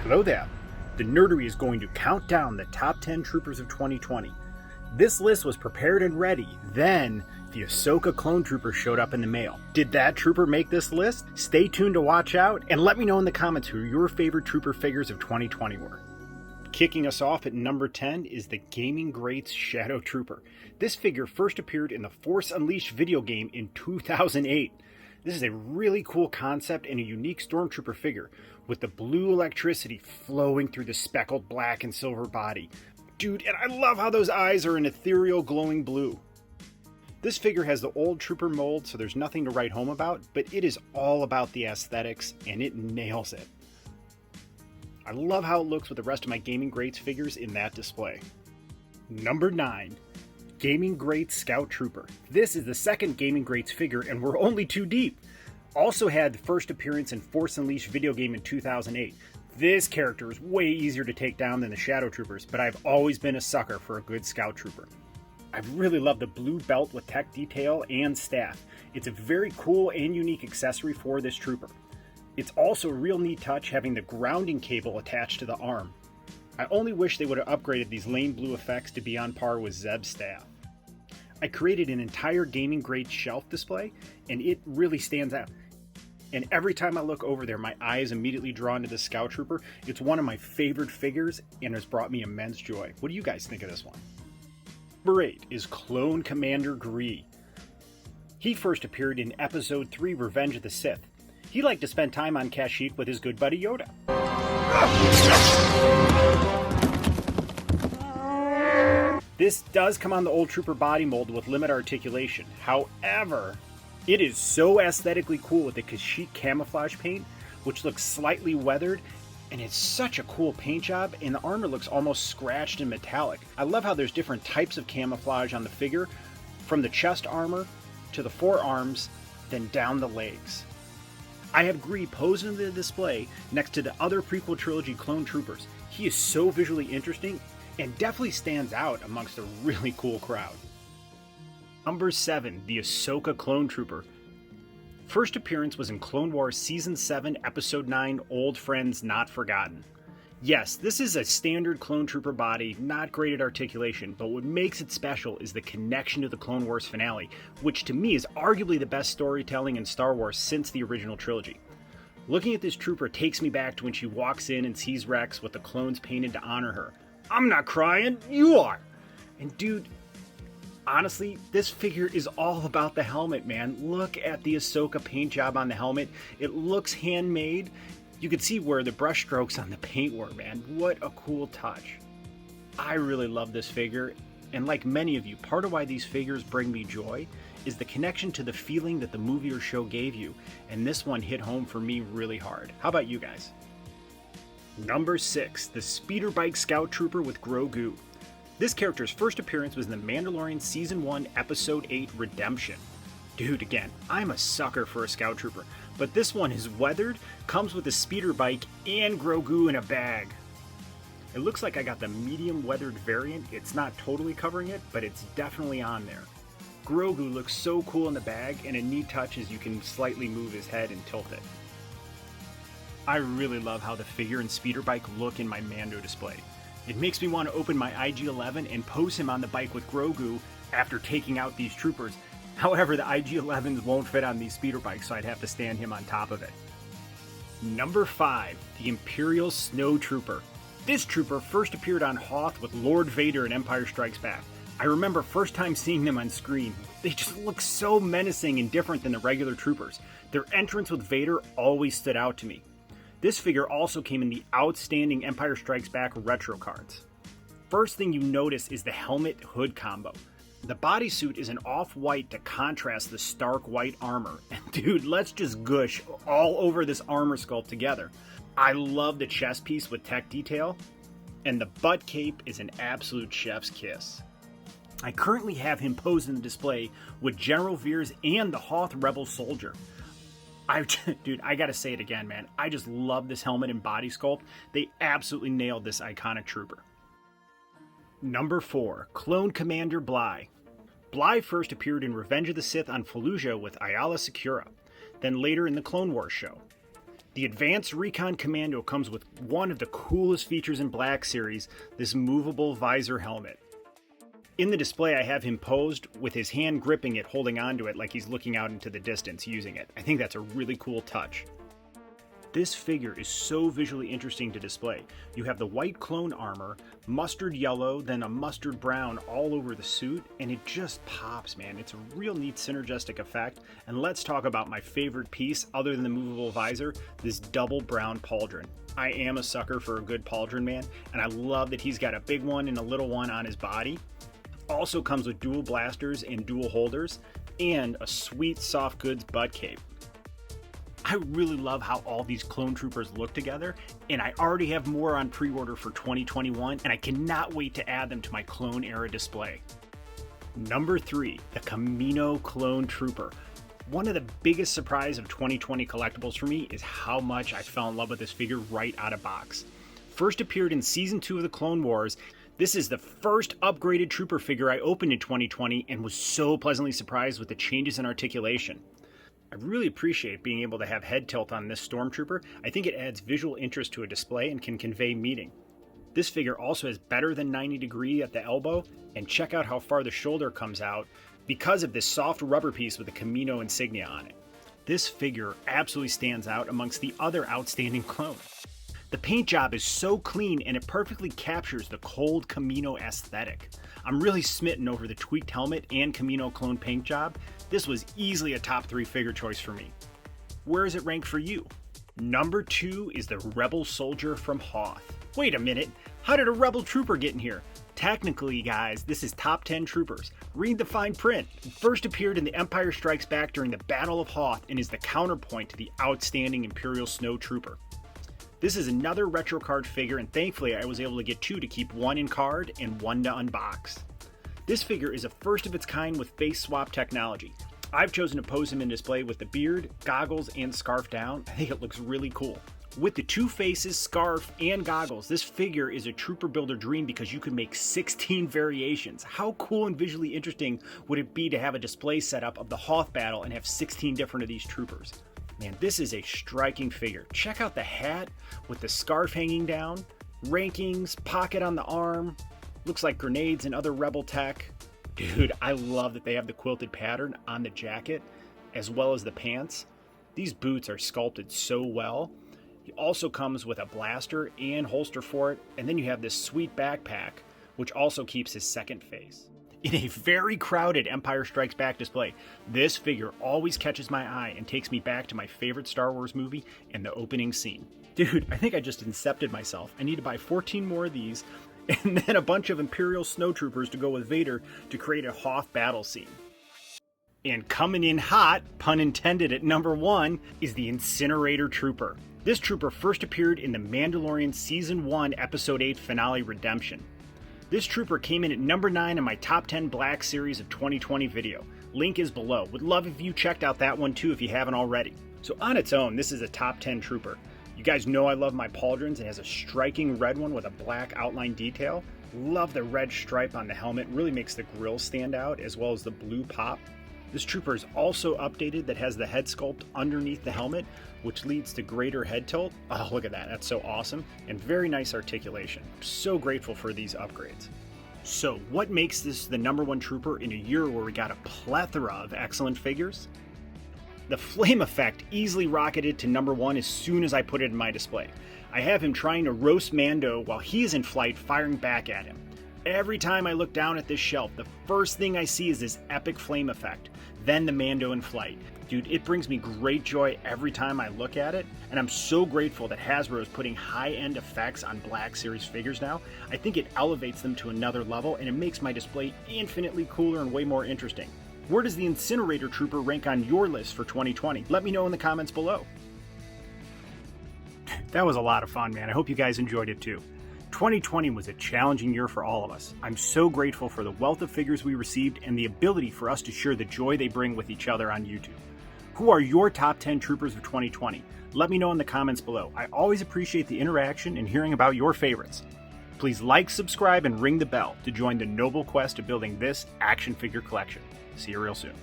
Hello there. The Nerdery is going to count down the top 10 troopers of 2020. This list was prepared and ready, then the Ahsoka clone trooper showed up in the mail. Did that trooper make this list? Stay tuned to watch out, and let me know in the comments who your favorite trooper figures of 2020 were. Kicking us off at number 10 is the Gaming Greats Shadow Trooper. This figure first appeared in the Force Unleashed video game in 2008. This is a really cool concept and a unique Stormtrooper figure, with the blue electricity flowing through the speckled black and silver body. Dude, and I love how those eyes are an ethereal glowing blue. This figure has the old Trooper mold, so there's nothing to write home about, but it is all about the aesthetics, and it nails it. I love how it looks with the rest of my Gaming Greats figures in that display. Number 9. Gaming Greats Scout Trooper. This is the second Gaming Greats figure, and we're only 2 deep. Also had the first appearance in Force Unleashed video game in 2008. This character is way easier to take down than the Shadow Troopers, but I've always been a sucker for a good Scout Trooper. I really love the blue belt with tech detail and staff. It's a very cool and unique accessory for this trooper. It's also a real neat touch having the grounding cable attached to the arm. I only wish they would have upgraded these lane blue effects to be on par with Zeb's staff. I created an entire Gaming Greats shelf display, and it really stands out. And every time I look over there, my eye is immediately drawn to the Scout Trooper. It's one of my favorite figures, and has brought me immense joy. What do you guys think of this one? Number 8 is Clone Commander Gree. He first appeared in Episode 3, Revenge of the Sith. He liked to spend time on Kashyyyk with his good buddy Yoda. This does come on the old Trooper body mold with limited articulation. However, it is so aesthetically cool with the Kashyyyk camouflage paint, which looks slightly weathered, and it's such a cool paint job, and the armor looks almost scratched and metallic. I love how there's different types of camouflage on the figure, from the chest armor to the forearms, then down the legs. I have Gree posed in the display next to the other prequel trilogy clone troopers. He is so visually interesting and definitely stands out amongst a really cool crowd. Number 7, the Ahsoka clone trooper. First appearance was in Clone Wars Season 7, Episode 9, Old Friends Not Forgotten. Yes, this is a standard clone trooper body, not great at articulation, but what makes it special is the connection to the Clone Wars finale, which to me is arguably the best storytelling in Star Wars since the original trilogy. Looking at this trooper takes me back to when she walks in and sees Rex with the clones painted to honor her. I'm not crying, you are! And dude, honestly, this figure is all about the helmet, man. Look at the Ahsoka paint job on the helmet. It looks handmade. You can see where the brush strokes on the paint were, man. What a cool touch. I really love this figure, and like many of you, part of why these figures bring me joy is the connection to the feeling that the movie or show gave you, and this one hit home for me really hard. How about you guys? Number 6, the Speeder Bike Scout Trooper with Grogu. This character's first appearance was in the Mandalorian Season 1, Episode 8, Redemption. Dude, again, I'm a sucker for a Scout Trooper, but this one is weathered, comes with a speeder bike, and Grogu in a bag. It looks like I got the medium weathered variant. It's not totally covering it, but it's definitely on there. Grogu looks so cool in the bag, and a neat touch is you can slightly move his head and tilt it. I really love how the figure and speeder bike look in my Mando display. It makes me want to open my IG-11 and pose him on the bike with Grogu after taking out these troopers. However, the IG-11s won't fit on these speeder bikes, so I'd have to stand him on top of it. Number 5, the Imperial Snow Trooper. This trooper first appeared on Hoth with Lord Vader in Empire Strikes Back. I remember first time seeing them on screen. They just look so menacing and different than the regular troopers. Their entrance with Vader always stood out to me. This figure also came in the outstanding Empire Strikes Back retro cards. First thing you notice is the helmet hood combo. The bodysuit is an off-white to contrast the stark white armor. And dude, let's just gush all over this armor sculpt together. I love the chest piece with tech detail, and the butt cape is an absolute chef's kiss. I currently have him posed in the display with General Veers and the Hoth Rebel Soldier. Dude, I gotta say it again, man. I just love this helmet and body sculpt. They absolutely nailed this iconic trooper. Number 4, Clone Commander Bly. Bly first appeared in Revenge of the Sith on Fallujah with Ayala Secura, then later in the Clone Wars show. The Advanced Recon Commando comes with one of the coolest features in Black Series, this movable visor helmet. In the display, I have him posed with his hand gripping it, holding onto it like he's looking out into the distance using it. I think that's a really cool touch. This figure is so visually interesting to display. You have the white clone armor, mustard yellow, then a mustard brown all over the suit, and it just pops, man. It's a real neat synergistic effect. And let's talk about my favorite piece other than the movable visor, this double brown pauldron. I am a sucker for a good pauldron, man, and I love that he's got a big one and a little one on his body. Also comes with dual blasters and dual holders, and a sweet soft goods butt cape. I really love how all these clone troopers look together, and I already have more on pre-order for 2021, and I cannot wait to add them to my clone era display. Number 3, the Kamino Clone Trooper. One of the biggest surprise of 2020 collectibles for me is how much I fell in love with this figure right out of box. First appeared in Season 2 of the Clone Wars. This is the first upgraded trooper figure I opened in 2020 and was so pleasantly surprised with the changes in articulation. I really appreciate being able to have head tilt on this Stormtrooper. I think it adds visual interest to a display and can convey meaning. This figure also has better than 90 degree at the elbow, and check out how far the shoulder comes out because of this soft rubber piece with the Kamino insignia on it. This figure absolutely stands out amongst the other outstanding clones. The paint job is so clean and it perfectly captures the cold Kamino aesthetic. I'm really smitten over the tweaked helmet and Kamino clone paint job. This was easily a top 3 figure choice for me. Where is it ranked for you? Number 2 is the Rebel Soldier from Hoth. Wait a minute, how did a Rebel Trooper get in here? Technically, guys, this is top 10 troopers. Read the fine print. It first appeared in The Empire Strikes Back during the Battle of Hoth and is the counterpoint to the outstanding Imperial Snow Trooper. This is another retro card figure, and thankfully I was able to get 2 to keep one in card and one to unbox. This figure is a first of its kind with face swap technology. I've chosen to pose him in display with the beard, goggles, and scarf down. I think it looks really cool. With the 2 faces, scarf, and goggles, this figure is a trooper builder dream because you can make 16 variations. How cool and visually interesting would it be to have a display setup of the Hoth battle and have 16 different of these troopers? Man, this is a striking figure. Check out the hat with the scarf hanging down, rankings, pocket on the arm, looks like grenades and other rebel tech. Dude, I love that they have the quilted pattern on the jacket as well as the pants. These boots are sculpted so well. He also comes with a blaster and holster for it, and then you have this sweet backpack, which also keeps his second face. In a very crowded Empire Strikes Back display, this figure always catches my eye and takes me back to my favorite Star Wars movie and the opening scene. Dude, I think I just incepted myself. I need to buy 14 more of these and then a bunch of Imperial snowtroopers to go with Vader to create a Hoth battle scene. And coming in hot, pun intended, at number 1 is the Incinerator Trooper. This trooper first appeared in the Mandalorian Season 1 Episode 8 Finale Redemption. This trooper came in at number 9 in my top 10 Black Series of 2020 video. Link is below. Would love if you checked out that one too if you haven't already. So on its own, this is a top 10 trooper. You guys know I love my pauldrons. It has a striking red one with a black outline detail. Love the red stripe on the helmet. Really makes the grille stand out as well as the blue pop. This trooper is also updated that has the head sculpt underneath the helmet, which leads to greater head tilt. Oh, look at that. That's so awesome. And very nice articulation. I'm so grateful for these upgrades. So what makes this the number 1 trooper in a year where we got a plethora of excellent figures? The flame effect easily rocketed to number 1 as soon as I put it in my display. I have him trying to roast Mando while he is in flight, firing back at him. Every time I look down at this shelf, the first thing I see is this epic flame effect, then the Mando in flight. Dude, it brings me great joy every time I look at it, and I'm so grateful that Hasbro is putting high-end effects on Black Series figures now. I think it elevates them to another level, and it makes my display infinitely cooler and way more interesting. Where does the Incinerator Trooper rank on your list for 2020? Let me know in the comments below. That was a lot of fun, man. I hope you guys enjoyed it too. 2020 was a challenging year for all of us. I'm so grateful for the wealth of figures we received and the ability for us to share the joy they bring with each other on YouTube. Who are your top 10 troopers of 2020? Let me know in the comments below. I always appreciate the interaction and hearing about your favorites. Please like, subscribe, and ring the bell to join the noble quest of building this action figure collection. See you real soon.